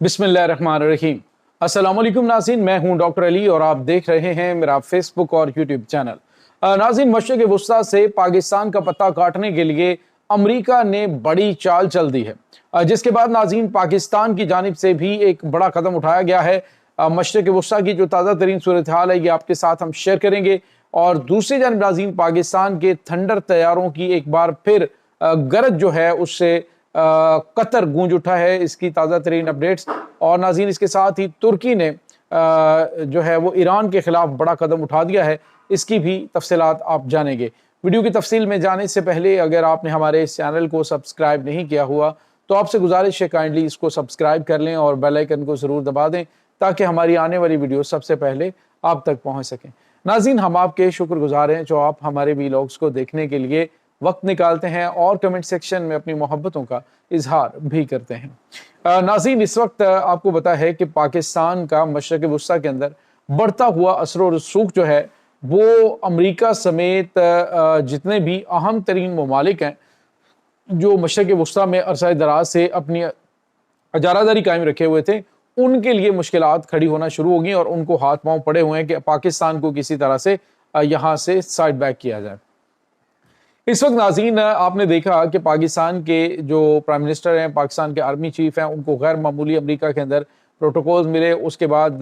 बिस्मिल्लाहिर्रहमानिर्रहीम। अस्सलाम वालेकुम नाज़रीन, मैं हूं डॉक्टर अली और आप देख रहे हैं मेरा फेसबुक और यूट्यूब चैनल। नाज़रीन, मशरिक़ वुस्ता से पाकिस्तान का पत्ता काटने के लिए अमेरिका ने बड़ी चाल चल दी है, जिसके बाद नाज़रीन पाकिस्तान की जानिब से भी एक बड़ा कदम उठाया गया है। मशरिक़ वुस्ता की जो ताज़ा तरीन सूरत हाल है ये आपके साथ हम शेयर करेंगे। और दूसरी जानिब नाज़रीन पाकिस्तान के थंडर तैयारों की एक बार फिर गरज जो है उससे कतर गूंज उठा है। इसकी ताज़ा तरीन अपडेट्स और नाज़रीन इसके साथ ही तुर्की ने जो है वो ईरान के खिलाफ बड़ा कदम उठा दिया है। इसकी भी तफसीलात आप जानेंगे। वीडियो की तफसील में जाने से पहले अगर आपने हमारे इस चैनल को सब्सक्राइब नहीं किया हुआ तो आपसे गुजारिश है काइंडली इसको सब्सक्राइब कर लें और बेल आइकन को ज़रूर दबा दें ताकि हमारी आने वाली वीडियो सबसे पहले आप तक पहुँच सकें। नाज़रीन, हम आपके शुक्रगुजार हैं जो आप हमारे वीलॉग्स को देखने के लिए वक्त निकालते हैं और कमेंट सेक्शन में अपनी मोहब्बतों का इजहार भी करते हैं। नाज़रीन, इस वक्त आपको पता है कि पाकिस्तान का मशरिक़ वुस्ता के अंदर बढ़ता हुआ असर और रसूख जो है वो अमेरिका समेत जितने भी अहम तरीन ममालिक हैं जो मशरिक़ वुस्ता में अरसा दराज से अपनी अजारादारी कायम रखे हुए थे, उनके लिए मुश्किलात खड़ी होना शुरू हो गई और उनको हाथ पांव पड़े हुए हैं कि पाकिस्तान को किसी तरह से यहाँ से साइड बैक किया जाए। इस वक्त नाज़रीन आपने देखा कि पाकिस्तान के जो प्राइम मिनिस्टर हैं, पाकिस्तान के आर्मी चीफ हैं, उनको गैर मामूली अमेरिका के अंदर प्रोटोकॉल्स मिले। उसके बाद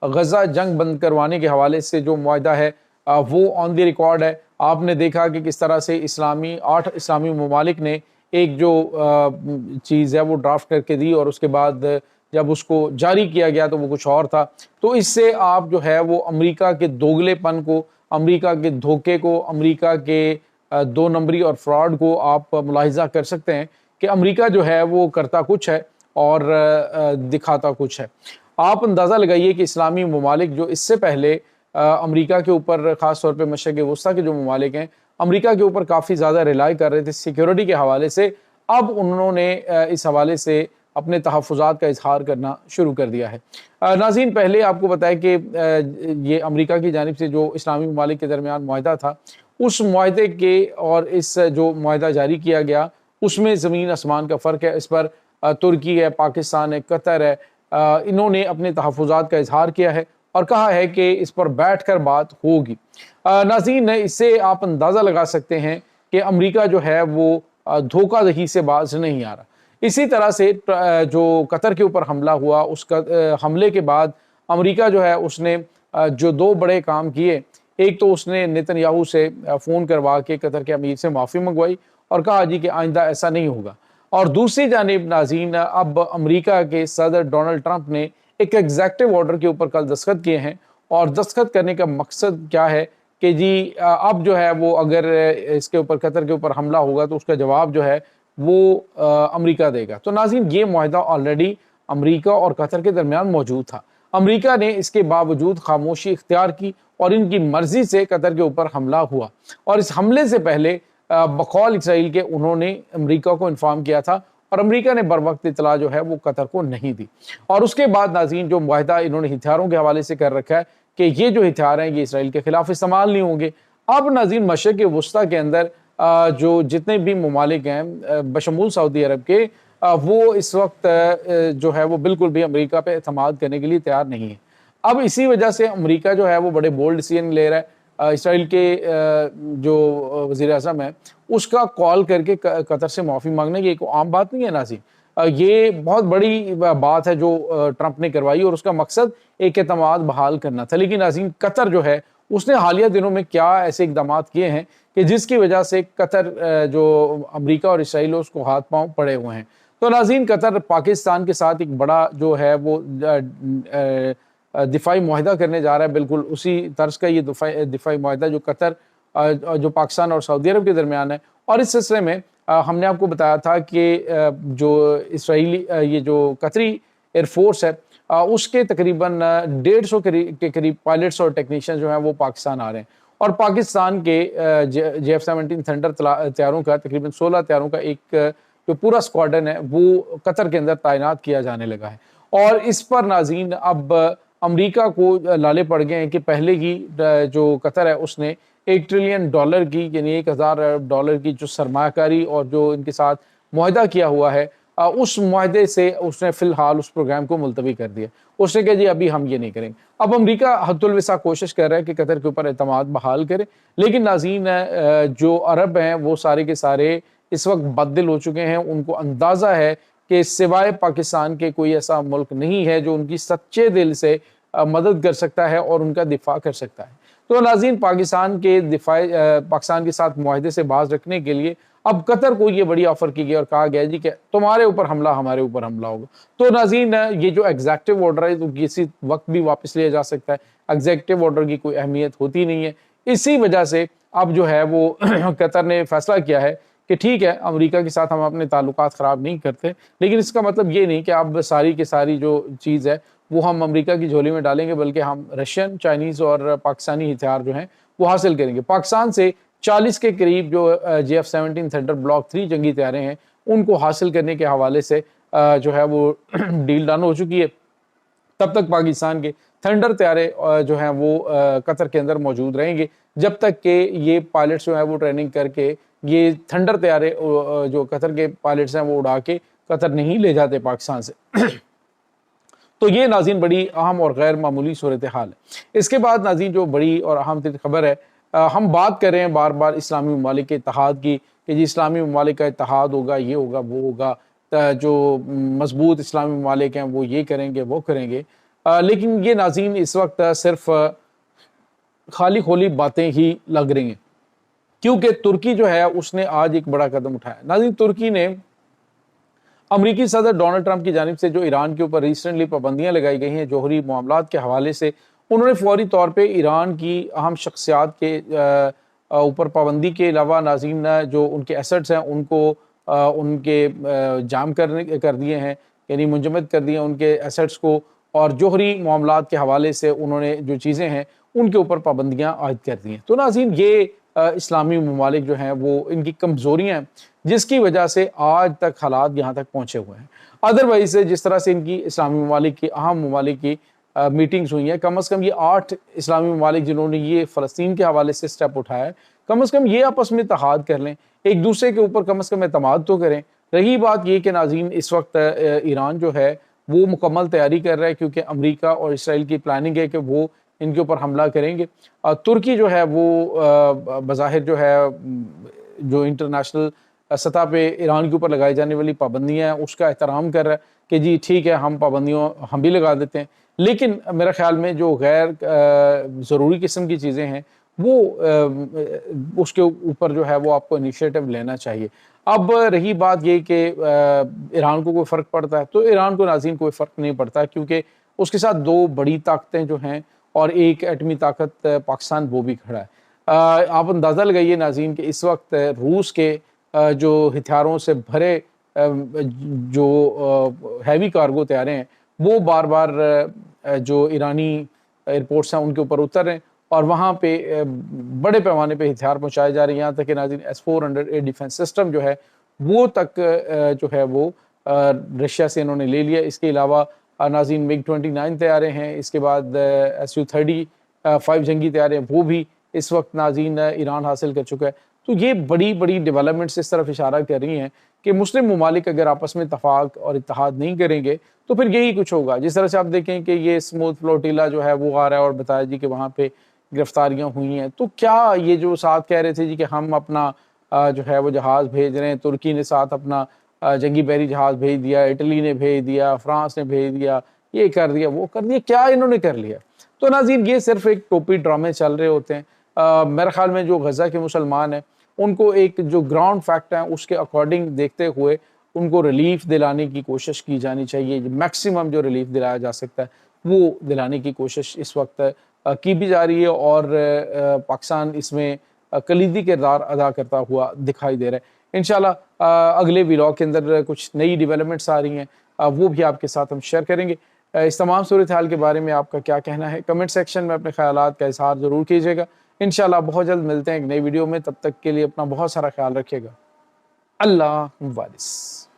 गज़ा जंग बंद करवाने के हवाले से जो मुआहदा है वो ऑन द रिकॉर्ड है। आपने देखा कि किस तरह से 8 इस्लामी ममालिक ने एक जो चीज़ है वो ड्राफ्ट करके दी और उसके बाद जब उसको जारी किया गया तो वो कुछ और था। तो इससे आप जो है वो अमेरिका के दोगलेपन को, अमेरिका के धोखे को, अमेरिका के दो नंबरी और फ्रॉड को आप मुलाहिजा कर सकते हैं कि अमेरिका जो है वो करता कुछ है और दिखाता कुछ है। आप अंदाज़ा लगाइए कि इस्लामी ममालिक जो इससे पहले अमेरिका के ऊपर ख़ास तौर पे मशरिक़ वुस्ता के जो ममालिक हैं अमेरिका के ऊपर काफ़ी ज़्यादा रिलाई कर रहे थे सिक्योरिटी के हवाले से, अब उन्होंने इस हवाले से अपने तहफ़्फ़ुज़ात का इजहार करना शुरू कर दिया है। नाज़रीन, पहले आपको बताया कि ये अमेरिका की जानिब से जो इस्लामी ममालिक के दरमियान मुआहदा था, उस मुआहदे के और इस जो मुआहदा जारी किया गया उसमें ज़मीन आसमान का फ़र्क है। इस पर तुर्की है, पाकिस्तान है, कतर है, इन्होंने अपने तहफ़्फ़ुज़ात का इजहार किया है और कहा है कि इस पर बैठ कर बात होगी। नाज़रीन, इससे आप अंदाज़ा लगा सकते हैं कि अमेरिका जो है वो धोखाधड़ी से बाज नहीं आ रहा। इसी तरह से जो कतर के ऊपर हमला हुआ, उसका हमले के बाद अमेरिका जो है उसने जो 2 बड़े काम किए, एक तो उसने नेतन्याहू से फ़ोन करवा के कतर के अमीर से माफ़ी मंगवाई और कहा जी कि आइंदा ऐसा नहीं होगा। और दूसरी जानिब नाज़रीन अब अमेरिका के सदर डोनाल्ड ट्रंप ने एक एग्जेक्टिव ऑर्डर के ऊपर कल दस्तखत किए हैं और दस्तखत करने का मकसद क्या है कि जी अब जो है वो अगर इसके ऊपर कतर के ऊपर हमला होगा तो उसका जवाब जो है वो अमेरिका देगा। तो नाज़रीन, ये मुआहदा ऑलरेडी अमेरिका और कतर के दरमियान मौजूद था। अमेरिका ने इसके बावजूद खामोशी इख्तियार की और इनकी मर्जी से कतर के ऊपर हमला हुआ और इस हमले से पहले बकौल इसराइल के उन्होंने अमेरिका को इन्फॉर्म किया था और अमेरिका ने बर वक्त इतला जो है वो कतर को नहीं दी। और उसके बाद नाज़रीन जो मुआहदा इन्होंने हथियारों के हवाले से कर रखा है कि ये जो हथियार हैं ये इसराइल के खिलाफ इस्तेमाल नहीं होंगे। अब नाज़रीन मशरिक़ वुस्ता के अंदर जो जितने भी ममालिक हैं बशमूल सऊदी अरब के, वो इस वक्त जो है वो बिल्कुल भी अमेरिका पे एतमाद करने के लिए तैयार नहीं है। अब इसी वजह से अमेरिका जो है वो बड़े बोल्ड डिसीजन ले रहा है। इसराइल के जो वज़ीर आज़म है उसका कॉल करके कतर से माफ़ी मांगने की एक आम बात नहीं है नाज़रीन। ये बहुत बड़ी बात है जो ट्रंप ने करवाई और उसका मकसद एक एतमाद बहाल करना था। लेकिन नाज़रीन कतर जो है उसने हालिया दिनों में क्या ऐसे इक़दामात किए हैं कि जिसकी वजह से कतर जो अमेरिका और इसराइल उसको हाथ पांव पड़े हुए हैं। तो नाज़रीन कतर पाकिस्तान के साथ एक बड़ा जो है वो दिफाई मुआहदा करने जा रहा है, बिल्कुल उसी तर्ज का ये दिफाई मुआहदा जो कतर जो पाकिस्तान और सऊदी अरब के दरमियान है। और इस सिलसिले में हमने आपको बताया था कि जो इसराइली ये जो कतरी एयरफोर्स है उसके तकरीबन 150 के करीब पायलट्स और टेक्नीशियन जो हैं वो पाकिस्तान आ रहे हैं और पाकिस्तान के JF-17 थंडर तैयारों का तकरीबन 16 तैयारों का एक जो पूरा स्क्वाड्रन है वो कतर के अंदर तैनात किया जाने लगा है। और इस पर नाज़रीन अब अमेरिका को लाले पड़ गए हैं कि पहले ही जो कतर है उसने $1 ट्रिलियन की यानी $1,000 अरब की जो सरमायाकारी और जो इनके साथ मुआहदा किया हुआ है उस मुआहदे से उसने फिलहाल उस प्रोग्राम को मुलतवी कर दिया। उसने कहा जी अभी हम ये नहीं करेंगे। अब अमेरिका हद्दुल विसा कोशिश कर रहा है कि कतर के ऊपर एतमाद बहाल करे, लेकिन नाज़रीन जो अरब हैं वो सारे के सारे इस वक्त बददिल हो चुके हैं। उनको अंदाज़ा है कि सिवाय पाकिस्तान के कोई ऐसा मुल्क नहीं है जो उनकी सच्चे दिल से मदद कर सकता है और उनका दिफा कर सकता है। तो नाज़रीन पाकिस्तान के साथ मुआहदे से बाज रखने के लिए अब कतर को ये बड़ी ऑफर की गई और कहा गया जी कि तुम्हारे ऊपर हमला हमारे ऊपर हमला होगा। तो नाज़रीन ये जो एग्जेक्टिव ऑर्डर है तो किसी वक्त भी वापस लिया जा सकता है। एग्जेक्टिव ऑर्डर की कोई अहमियत होती नहीं है। इसी वजह से अब जो है वो कतर ने फैसला किया है कि ठीक है अमेरिका के साथ हम अपने ताल्लुकात ख़राब नहीं करते, लेकिन इसका मतलब ये नहीं कि अब सारी की सारी जो चीज़ है वो हम अमेरिका की झोली में डालेंगे, बल्कि हम रशियन, चाइनीज़ और पाकिस्तानी हथियार जो हैं वो हासिल करेंगे। पाकिस्तान से 40 के करीब जो JF-17 थंडर ब्लॉक 3 जंगी तैयारें हैं उनको हासिल करने के हवाले से जो है वो डील डन हो चुकी है। तब तक पाकिस्तान के थंडर तैयारे जो हैं वो कतर के अंदर मौजूद रहेंगे जब तक कि ये पायलट्स जो है वो ट्रेनिंग करके ये थंडर तैयारे जो कतर के पायलट्स हैं वो उड़ा के कतर नहीं ले जाते पाकिस्तान से। तो ये नाज़रीन बड़ी अहम और गैर मामूली सूरत हाल है। इसके बाद नाज़रीन जो बड़ी और अहम खबर है, हम बात कर रहे हैं बार बार इस्लामी ममालिक के इत्तेहाद की कि जी इस्लामी ममालिक का इत्तेहाद होगा, ये होगा, वो होगा, जो मजबूत इस्लामी ममालिक हैं वो ये करेंगे वो करेंगे। लेकिन ये नाज़रीन इस वक्त सिर्फ खाली खोली बातें ही लग रही हैं, क्योंकि तुर्की जो है उसने आज एक बड़ा कदम उठाया। नाज़रीन तुर्की ने अमरीकी सदर डोनाल्ड ट्रंप की जानिब से जो ईरान के ऊपर रिसेंटली पाबंदियां लगाई गई हैं जौहरी मामलात के हवाले से, उन्होंने फौरी तौर पे ईरान की अहम शख्सियात के ऊपर पाबंदी के अलावा नाज़रीन जो उनके एसेट्स हैं उनको उनके जाम कर दिए हैं, यानी मुंजमद कर दिए उनके एसेट्स को, और जौहरी मामलात के हवाले से उन्होंने जो चीज़ें हैं उनके ऊपर पाबंदियाँ आयद कर दी हैं। तो नाज़रीन ये इस्लामी ममालिक जो हैं वो इनकी कमज़ोरियाँ हैं जिसकी वजह से आज तक हालात यहाँ तक पहुँचे हुए हैं। अदरवाइज जिस तरह से इनकी इस्लामी ममालिक की अहम ममालिक की मीटिंग्स हुई हैं, कम से कम ये 8 इस्लामी ममालिक जिन्होंने ये फ़लस्तीन के हवाले से स्टेप उठाया है, कम से कम ये आपस में इत्तेहाद कर लें, एक दूसरे के ऊपर कम से कम एतमाद तो करें। रही बात ये कि नाज़रीन इस वक्त ईरान जो है वो मुकम्मल तैयारी कर रहा है, क्योंकि अमेरिका और इसराइल की प्लानिंग है कि वो इनके ऊपर हमला करेंगे। तुर्की जो है वो बज़ाहिर जो है जो इंटरनेशनल सतह पे ईरान के ऊपर लगाई जाने वाली पाबंदियाँ हैं उसका एहतराम कर रहा है कि जी ठीक है हम पाबंदियों हम भी लगा देते हैं, लेकिन मेरे ख्याल में जो गैर ज़रूरी किस्म की चीज़ें हैं वो उसके ऊपर जो है वो आपको इनिशिएटिव लेना चाहिए। अब रही बात ये कि ईरान को कोई फ़र्क पड़ता है, तो ईरान को नाज़रीन कोई फ़र्क नहीं पड़ता, क्योंकि उसके साथ 2 बड़ी ताकतें जो हैं और एक एटमी ताकत पाकिस्तान वो भी खड़ा है। आप अंदाज़ा लगाइए नाज़रीन कि इस वक्त रूस के जो हथियारों से भरे जो हैवी कार्गो तैयारे हैं वो बार बार जो ईरानी एयरपोर्ट्स हैं उनके ऊपर उतर रहे हैं और वहाँ पे बड़े पैमाने पे हथियार पहुँचाए जा रहे हैं। यहाँ तक कि नाज़रीन S-400 एयर डिफेंस सिस्टम जो है वो तक जो है वो रशिया से इन्होंने ले लिया। इसके अलावा नाज़रीन MiG-29 तैयारे हैं, इसके बाद Su-35 जंगी तैयारे हैं वो भी इस वक्त नाज़रीन ईरान हासिल कर चुका है। तो ये बड़ी बड़ी डेवलपमेंट्स इस तरफ इशारा कर रही हैं कि मुस्लिम ममालिक अगर आपस में इत्तेफाक और इत्तेहाद नहीं करेंगे तो फिर यही कुछ होगा। जिस तरह से आप देखें कि ये स्मूथ फ्लोटिला जो है वो आ रहा है और बताया जी कि वहाँ पे गिरफ्तारियाँ हुई हैं, तो क्या ये जो साथ कह रहे थे जी कि हम अपना जो है वो जहाज़ भेज रहे हैं, तुर्की ने साथ अपना जंगी बहरी जहाज़ भेज दिया, इटली ने भेज दिया, फ्रांस ने भेज दिया, ये कर दिया वो कर दिया, क्या इन्होंने कर लिया? तो नाज़रीन ये सिर्फ एक टोपी ड्रामे चल रहे होते हैं। मेरे ख्याल में जो गज़ा के मुसलमान हैं उनको एक जो ग्राउंड फैक्ट है उसके अकॉर्डिंग देखते हुए उनको रिलीफ दिलाने की कोशिश की जानी चाहिए। मैक्सिमम जो रिलीफ दिलाया जा सकता है वो दिलाने की कोशिश इस वक्त की भी जा रही है और पाकिस्तान इसमें कलीदी किरदार अदा करता हुआ दिखाई दे रहा है। इंशाल्लाह अगले व्लॉग के अंदर कुछ नई डेवलपमेंट्स आ रही हैं, वो भी आपके साथ हम शेयर करेंगे। इस तमाम सूरत हाल के बारे में आपका क्या कहना है, कमेंट सेक्शन में अपने ख्यालात का इजहार ज़रूर कीजिएगा। इंशाल्लाह बहुत जल्द मिलते हैं एक नई वीडियो में, तब तक के लिए अपना बहुत सारा ख्याल रखिएगा। अल्लाह वारिस।